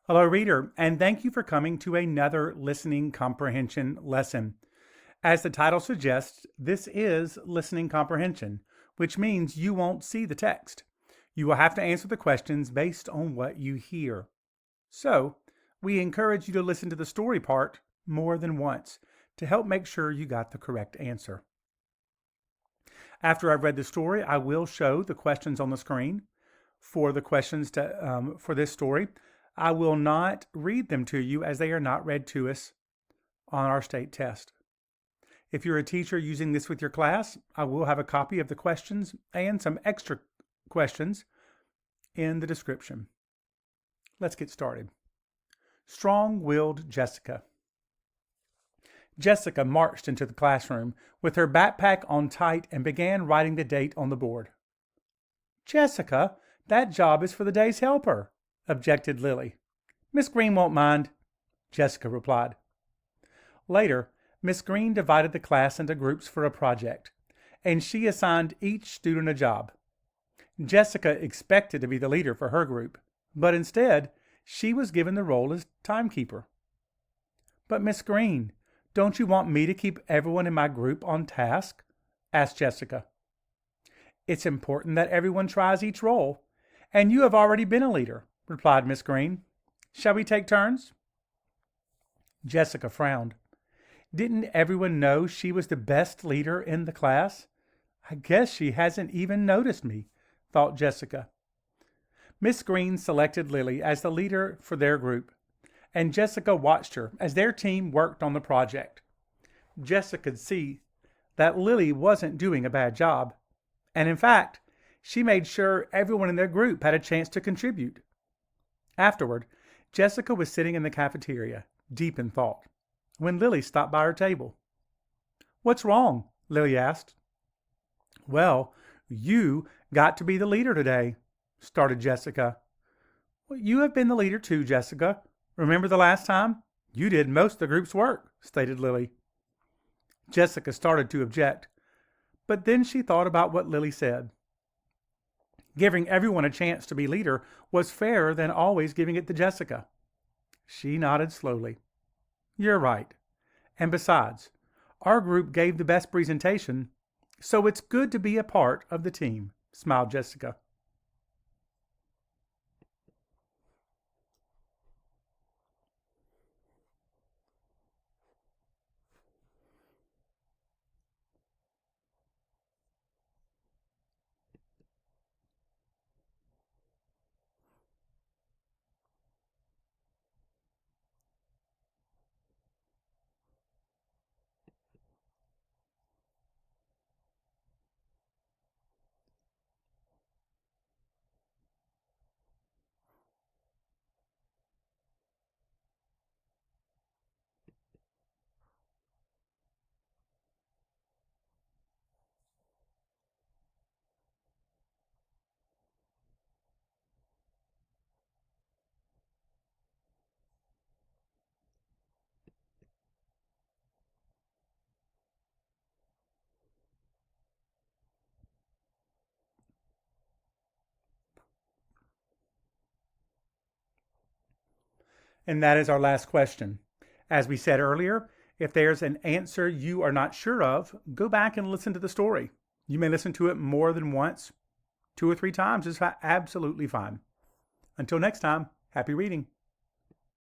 Hello, reader, and thank you for coming to another listening comprehension lesson. As the title suggests, this is listening comprehension, which means you won't see the text. You will have to answer the questions based on what you hear. So, we encourage you to listen to the story part more than once to help make sure you got the correct answer. After I've read the story, I will show the questions on the screen. For the questions for this story, I will not read them to you as they are not read to us on our state test. If you're a teacher using this with your class, I will have a copy of the questions and some extra questions in the description. Let's get started. Strong-willed Jessica. Jessica marched into the classroom with her backpack on tight and began writing the date on the board. "Jessica, that job is for the day's helper," objected Lily. "Miss Green won't mind," Jessica replied. Later, Miss Green divided the class into groups for a project, and she assigned each student a job. Jessica expected to be the leader for her group, but instead, she was given the role as timekeeper. "But Miss Green, don't you want me to keep everyone in my group on task?" asked Jessica. "It's important that everyone tries each role, and you have already been a leader," replied Miss Green. "Shall we take turns?" Jessica frowned. Didn't everyone know she was the best leader in the class? "I guess she hasn't even noticed me," thought Jessica. Miss Green selected Lily as the leader for their group, and Jessica watched her as their team worked on the project. Jessica could see that Lily wasn't doing a bad job, and in fact, she made sure everyone in their group had a chance to contribute. Afterward, Jessica was sitting in the cafeteria, deep in thought, when Lily stopped by her table. "What's wrong?" Lily asked. "Well, you got to be the leader today," started Jessica. "Well, you have been the leader too, Jessica. Remember the last time? You did most of the group's work," stated Lily. Jessica started to object, but then she thought about what Lily said. Giving everyone a chance to be leader was fairer than always giving it to Jessica. She nodded slowly. "You're right. And besides, our group gave the best presentation, so it's good to be a part of the team," smiled Jessica. And that is our last question. As we said earlier, if there's an answer you are not sure of, go back and listen to the story. You may listen to it more than once. 2 or 3 times is absolutely fine. Until next time, happy reading.